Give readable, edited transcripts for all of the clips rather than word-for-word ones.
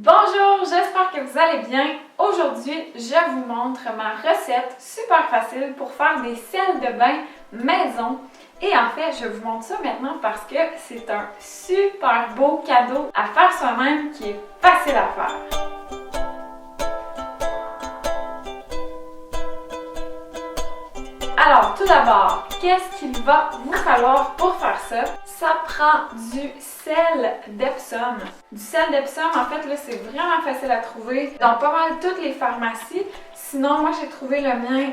Bonjour, j'espère que vous allez bien. Aujourd'hui, je vous montre ma recette super facile pour faire des sels de bain maison. Et en fait, je vous montre ça maintenant parce que c'est un super beau cadeau à faire soi-même qui est facile à faire. Alors, tout d'abord, qu'est-ce qu'il va vous falloir pour faire ça? Ça prend du sel d'Epsom. Du sel d'Epsom, en fait, là, c'est vraiment facile à trouver dans pas mal toutes les pharmacies. Sinon, moi, j'ai trouvé le mien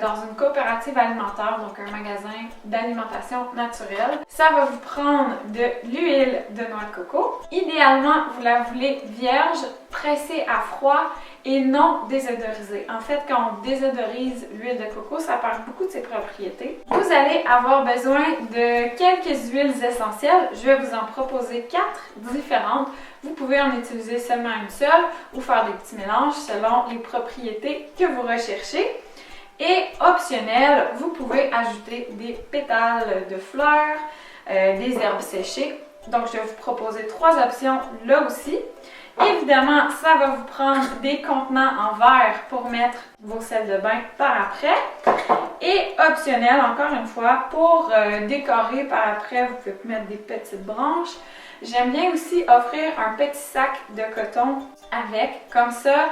dans une coopérative alimentaire, donc un magasin d'alimentation naturelle. Ça va vous prendre de l'huile de noix de coco. Idéalement, vous la voulez vierge, pressée à froid et non désodorisée. En fait, quand on désodorise l'huile de coco, ça perd beaucoup de ses propriétés. Vous allez avoir besoin de quelques huiles essentielles. Je vais vous en proposer 4 différentes. Vous pouvez en utiliser seulement une seule ou faire des petits mélanges selon les propriétés que vous recherchez. Et optionnel, vous pouvez ajouter des pétales de fleurs, des herbes séchées. Donc, je vais vous proposer 3 options là aussi. Évidemment, ça va vous prendre des contenants en verre pour mettre vos sels de bain par après. Et optionnel, encore une fois, pour décorer par après, vous pouvez mettre des petites branches. J'aime bien aussi offrir un petit sac de coton avec, comme ça,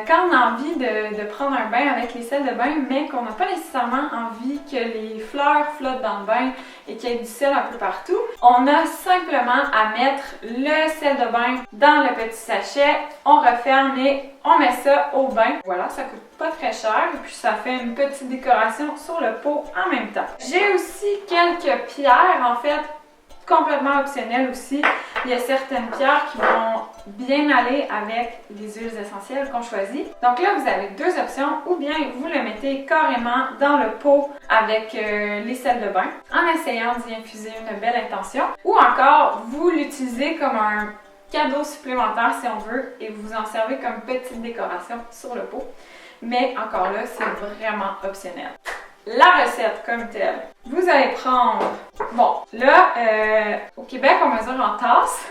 quand on a envie de prendre un bain avec les sels de bain, mais qu'on n'a pas nécessairement envie que les fleurs flottent dans le bain et qu'il y ait du sel un peu partout, on a simplement à mettre le sel de bain dans le petit sachet, on referme et on met ça au bain. Voilà, ça coûte pas très cher et puis ça fait une petite décoration sur le pot en même temps. J'ai aussi quelques pierres, en fait, complètement optionnel aussi. Il y a certaines pierres qui vont bien aller avec les huiles essentielles qu'on choisit. Donc là, vous avez 2 options, ou bien vous le mettez carrément dans le pot avec les sels de bain, en essayant d'y infuser une belle intention, ou encore vous l'utilisez comme un cadeau supplémentaire si on veut, et vous en servez comme petite décoration sur le pot. Mais encore là, c'est vraiment optionnel. La recette comme telle, vous allez prendre, bon là au Québec on mesure en tasses,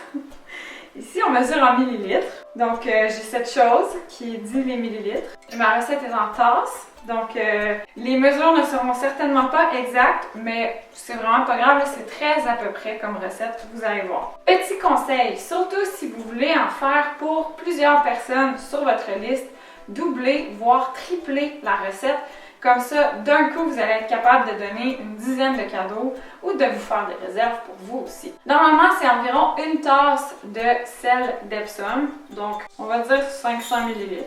ici on mesure en millilitres, donc j'ai cette chose qui dit les millilitres. Ma recette est en tasses, donc les mesures ne seront certainement pas exactes, mais c'est vraiment pas grave, c'est très à peu près comme recette, vous allez voir. Petit conseil, surtout si vous voulez en faire pour plusieurs personnes sur votre liste, doublez voire tripler la recette. Comme ça, d'un coup, vous allez être capable de donner une dizaine de cadeaux ou de vous faire des réserves pour vous aussi. Normalement, c'est environ une tasse de sel d'Epsom. Donc, on va dire 500 ml.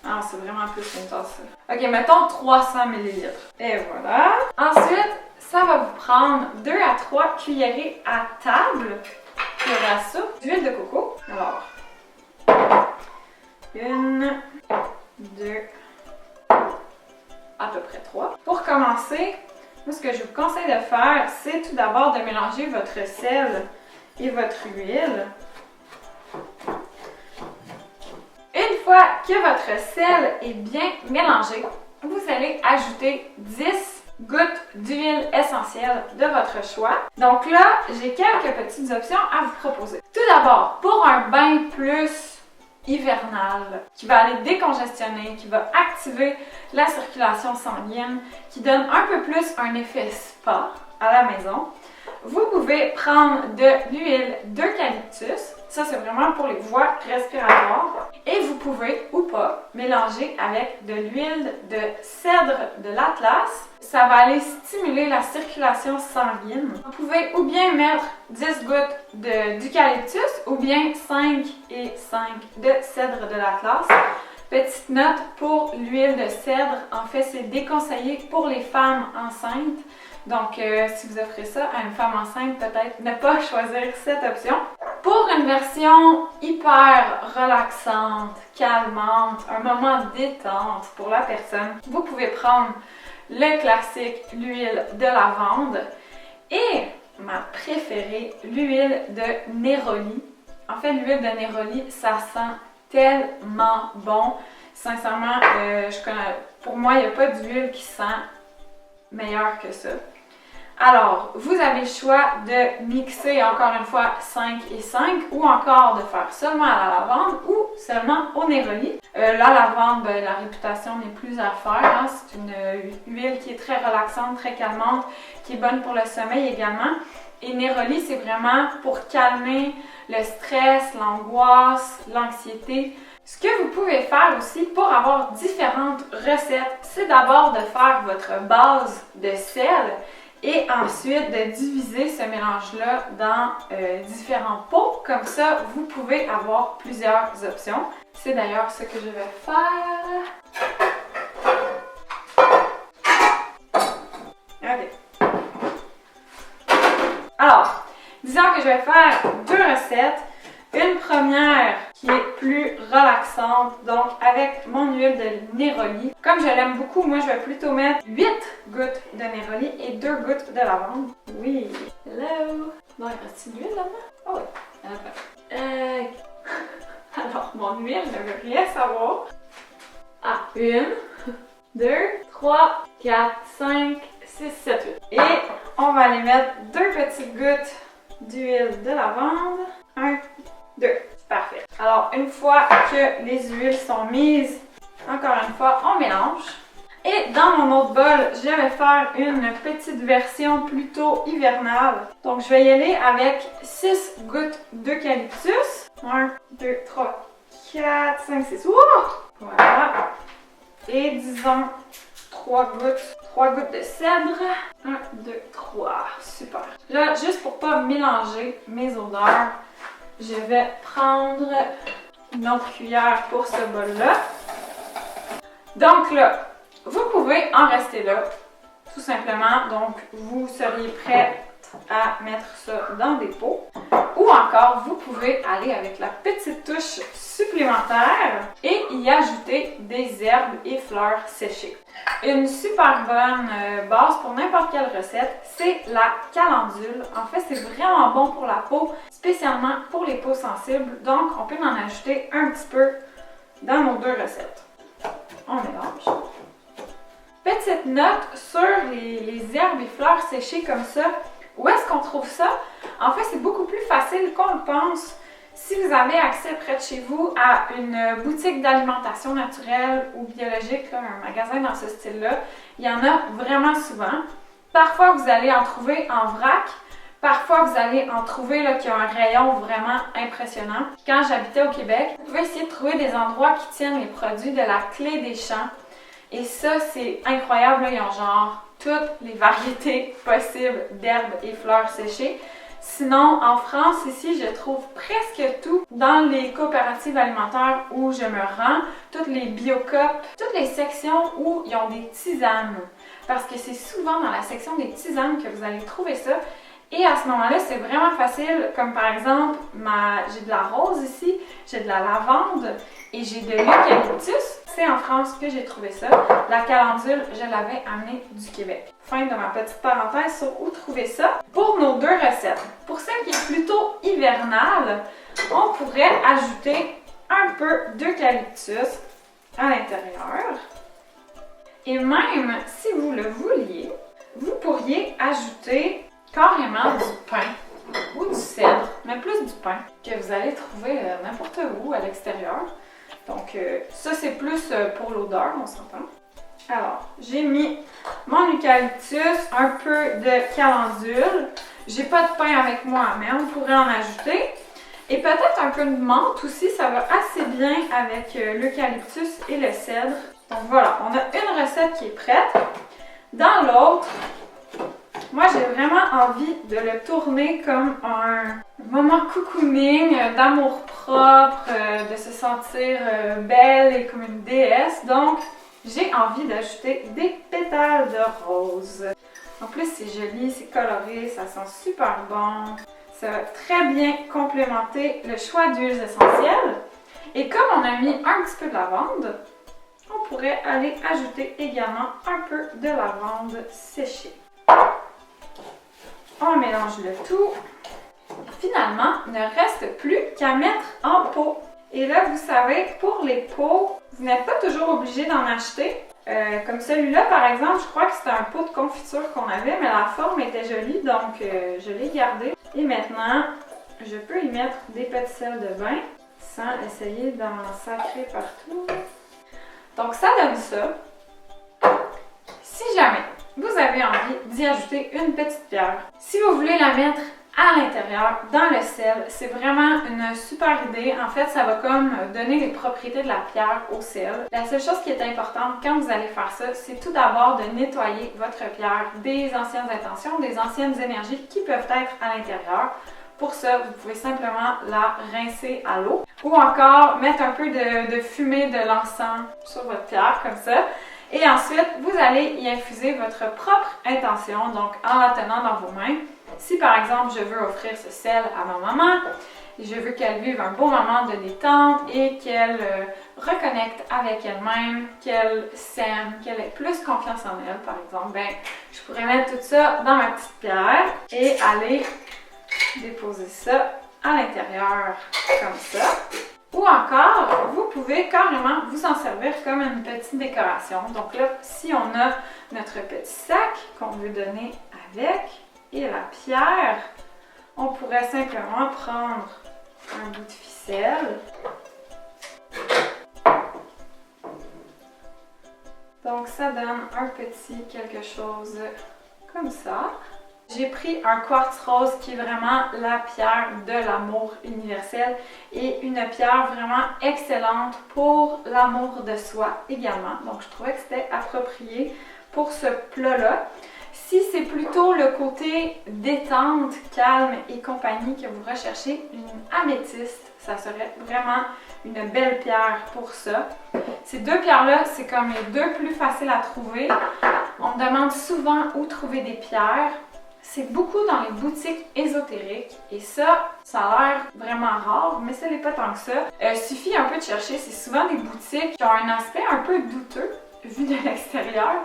Ah, c'est vraiment plus qu'une tasse. Ok, mettons 300 ml. Et voilà. Ensuite, ça va vous prendre 2 à 3 cuillerées à table pour la soupe d'huile de coco. Alors, 1, 2, à peu près 3. Pour commencer, moi ce que je vous conseille de faire, c'est tout d'abord de mélanger votre sel et votre huile. Une fois que votre sel est bien mélangé, vous allez ajouter 10 gouttes d'huile essentielle de votre choix. Donc là, j'ai quelques petites options à vous proposer. Tout d'abord, pour un bain plus hivernal, qui va aller décongestionner, qui va activer la circulation sanguine, qui donne un peu plus un effet spa à la maison, vous pouvez prendre de l'huile d'eucalyptus, ça c'est vraiment pour les voies respiratoires, et vous pouvez ou pas mélanger avec de l'huile de cèdre de l'Atlas. Ça va aller stimuler la circulation sanguine. Vous pouvez ou bien mettre 10 gouttes d'eucalyptus ou bien 5 et 5 de cèdre de l'Atlas. Petite note pour l'huile de cèdre, en fait c'est déconseillé pour les femmes enceintes. Donc si vous offrez ça à une femme enceinte, peut-être ne pas choisir cette option. Pour une version hyper relaxante, calmante, un moment détente pour la personne, vous pouvez prendre le classique, l'huile de lavande et ma préférée, l'huile de Néroli. En fait, l'huile de Néroli, ça sent tellement bon. Sincèrement, pour moi, il n'y a pas d'huile qui sent meilleure que ça. Alors, vous avez le choix de mixer encore une fois 5 et 5 ou encore de faire seulement à la lavande ou seulement au néroli. La lavande, ben, la réputation n'est plus à faire. Hein? C'est une huile qui est très relaxante, très calmante, qui est bonne pour le sommeil également. Et néroli, c'est vraiment pour calmer le stress, l'angoisse, l'anxiété. Ce que vous pouvez faire aussi pour avoir différentes recettes, c'est d'abord de faire votre base de sel et ensuite de diviser ce mélange-là dans différents pots. Comme ça, vous pouvez avoir plusieurs options. C'est d'ailleurs ce que je vais faire. Ok. Alors, disons que je vais faire 2 recettes. Une première qui est plus relaxante, donc avec mon huile de néroli. Comme je l'aime beaucoup, moi je vais plutôt mettre 8 gouttes de néroli et 2 gouttes de lavande. Oui, hello! Bon, il reste une huile là-dedans? Oh oui, alors, mon huile ne veut rien savoir. Ah, 1, 2, 3, 4, 5, 6, 7, 8. Et on va aller mettre 2 petites gouttes d'huile de lavande. 1, 2. Parfait. Alors, une fois que les huiles sont mises, encore une fois, on mélange. Et dans mon autre bol, je vais faire une petite version plutôt hivernale. Donc, je vais y aller avec 6 gouttes d'eucalyptus. 1, 2, 3, 4, 5, 6. Wow! Voilà. Et disons 3 gouttes de cèdre. 1, 2, 3. Super. Là, juste pour pas mélanger mes odeurs, je vais prendre une autre cuillère pour ce bol-là. Donc là, vous pouvez en rester là, tout simplement. Donc, vous seriez prête à mettre ça dans des pots. Ou encore, vous pouvez aller avec la petite touche supplémentaire et y ajouter des herbes et fleurs séchées. Une super bonne base pour n'importe quelle recette, c'est la calendule. En fait, c'est vraiment bon pour la peau, spécialement pour les peaux sensibles. Donc, on peut en ajouter un petit peu dans nos 2 recettes. On mélange. Petite note sur les herbes et fleurs séchées comme ça. Où est-ce qu'on trouve ça? En fait, c'est beaucoup plus facile qu'on le pense. Si vous avez accès près de chez vous à une boutique d'alimentation naturelle ou biologique, là, un magasin dans ce style-là, il y en a vraiment souvent. Parfois, vous allez en trouver en vrac. Parfois, vous allez en trouver là, qui a un rayon vraiment impressionnant. Quand j'habitais au Québec, vous pouvez essayer de trouver des endroits qui tiennent les produits de la Clé des Champs. Et ça, c'est incroyable. Là, ils ont genre toutes les variétés possibles d'herbes et fleurs séchées. Sinon, en France, ici, je trouve presque tout dans les coopératives alimentaires où je me rends. Toutes les bio-coop, toutes les sections où ils ont des tisanes. Parce que c'est souvent dans la section des tisanes que vous allez trouver ça. Et à ce moment-là, c'est vraiment facile, comme par exemple, j'ai de la rose ici, j'ai de la lavande et j'ai de l'eucalyptus. C'est en France que j'ai trouvé ça. La calendule, je l'avais amenée du Québec. Fin de ma petite parenthèse sur où trouver ça. Pour nos 2 recettes, pour celle qui est plutôt hivernale, on pourrait ajouter un peu d'eucalyptus à l'intérieur. Et même si vous le vouliez, vous pourriez ajouter carrément du pain ou du cèdre, mais plus du pain, que vous allez trouver n'importe où à l'extérieur. Donc ça c'est plus pour l'odeur, on s'entend. Alors, j'ai mis mon eucalyptus, un peu de calendule. J'ai pas de pain avec moi, mais on pourrait en ajouter. Et peut-être un peu de menthe aussi, ça va assez bien avec l'eucalyptus et le cèdre. Donc voilà, on a une recette qui est prête. Dans l'autre, moi, j'ai vraiment envie de le tourner comme un moment cocooning, d'amour-propre, de se sentir belle et comme une déesse. Donc, j'ai envie d'ajouter des pétales de rose. En plus, c'est joli, c'est coloré, ça sent super bon. Ça va très bien complémenter le choix d'huiles essentielles. Et comme on a mis un petit peu de lavande, on pourrait aller ajouter également un peu de lavande séchée. On mélange le tout. Finalement, il ne reste plus qu'à mettre en pot. Et là, vous savez, pour les pots, vous n'êtes pas toujours obligé d'en acheter. Comme celui-là, par exemple, je crois que c'était un pot de confiture qu'on avait, mais la forme était jolie, donc je l'ai gardé. Et maintenant, je peux y mettre des petites sels de bain sans essayer d'en sacrer partout. Donc ça donne ça. Si jamais vous avez envie d'y ajouter une petite pierre, si vous voulez la mettre à l'intérieur, dans le sel, c'est vraiment une super idée. En fait, ça va comme donner les propriétés de la pierre au sel. La seule chose qui est importante quand vous allez faire ça, c'est tout d'abord de nettoyer votre pierre des anciennes intentions, des anciennes énergies qui peuvent être à l'intérieur. Pour ça, vous pouvez simplement la rincer à l'eau ou encore mettre un peu de fumée de l'encens sur votre pierre comme ça. Et ensuite, vous allez y infuser votre propre intention, donc en la tenant dans vos mains. Si par exemple, je veux offrir ce sel à ma maman, je veux qu'elle vive un beau moment de détente et qu'elle reconnecte avec elle-même, qu'elle s'aime, qu'elle ait plus confiance en elle, par exemple, ben, je pourrais mettre tout ça dans ma petite pierre et aller déposer ça à l'intérieur comme ça. Ou encore, vous pouvez carrément vous en servir comme une petite décoration. Donc là, si on a notre petit sac qu'on veut donner avec et la pierre, on pourrait simplement prendre un bout de ficelle. Donc ça donne un petit quelque chose comme ça. J'ai pris un quartz rose qui est vraiment la pierre de l'amour universel et une pierre vraiment excellente pour l'amour de soi également. Donc je trouvais que c'était approprié pour ce plat-là. Si c'est plutôt le côté détente, calme et compagnie que vous recherchez, une améthyste, ça serait vraiment une belle pierre pour ça. Ces deux pierres-là, c'est comme les deux plus faciles à trouver. On me demande souvent où trouver des pierres. C'est beaucoup dans les boutiques ésotériques et ça a l'air vraiment rare, mais ce n'est pas tant que ça. Suffit un peu de chercher, c'est souvent des boutiques qui ont un aspect un peu douteux vu de l'extérieur,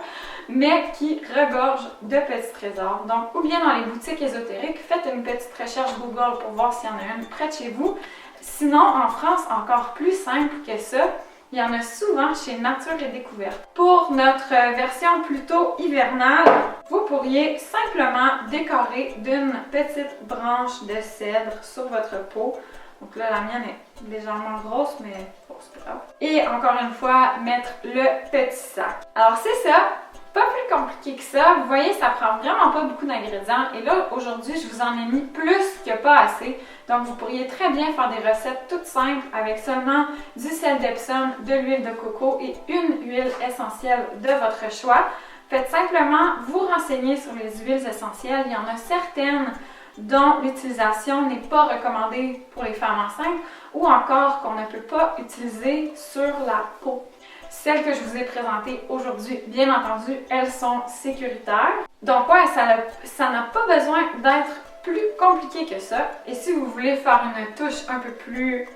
mais qui regorgent de petits trésors. Donc, ou bien dans les boutiques ésotériques, faites une petite recherche Google pour voir s'il y en a une près de chez vous. Sinon, en France, encore plus simple que ça, il y en a souvent chez Nature et Découverte. Pour notre version plutôt hivernale, vous pourriez simplement décorer d'une petite branche de cèdre sur votre pot. Donc là, la mienne est légèrement grosse, mais bon, c'est pas grave. Et encore une fois, mettre le petit sac. Alors c'est ça, pas plus compliqué que ça. Vous voyez, ça prend vraiment pas beaucoup d'ingrédients. Et là, aujourd'hui, je vous en ai mis plus que pas assez. Donc vous pourriez très bien faire des recettes toutes simples avec seulement du sel d'Epsom, de l'huile de coco et une huile essentielle de votre choix. Faites simplement vous renseigner sur les huiles essentielles. Il y en a certaines dont l'utilisation n'est pas recommandée pour les femmes enceintes ou encore qu'on ne peut pas utiliser sur la peau. Celles que je vous ai présentées aujourd'hui, bien entendu, elles sont sécuritaires. Donc ouais, ça n'a pas besoin d'être plus compliqué que ça. Et si vous voulez faire une touche un peu plus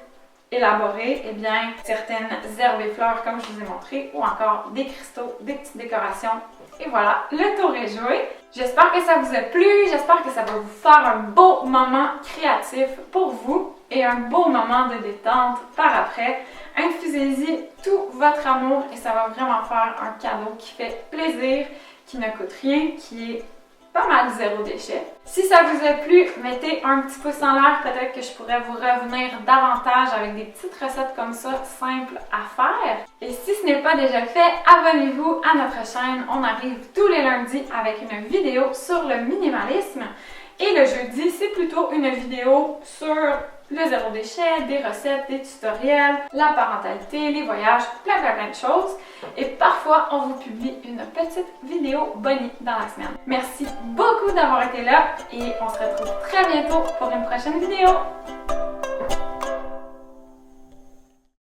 élaborée, eh bien, certaines herbes et fleurs comme je vous ai montré ou encore des cristaux, des petites décorations. Et voilà, le tour est joué. J'espère que ça vous a plu, j'espère que ça va vous faire un beau moment créatif pour vous et un beau moment de détente par après. Infusez-y tout votre amour et ça va vraiment faire un cadeau qui fait plaisir, qui ne coûte rien, qui est pas mal zéro déchet. Si ça vous a plu, mettez un petit pouce en l'air, peut-être que je pourrais vous revenir davantage avec des petites recettes comme ça, simples à faire. Et si ce n'est pas déjà fait, abonnez-vous à notre chaîne. On arrive tous les lundis avec une vidéo sur le minimalisme. Et le jeudi, c'est plutôt une vidéo sur le zéro déchet, des recettes, des tutoriels, la parentalité, les voyages, plein de choses. Et parfois, on vous publie une petite vidéo bonnie dans la semaine. Merci beaucoup d'avoir été là et on se retrouve très bientôt pour une prochaine vidéo.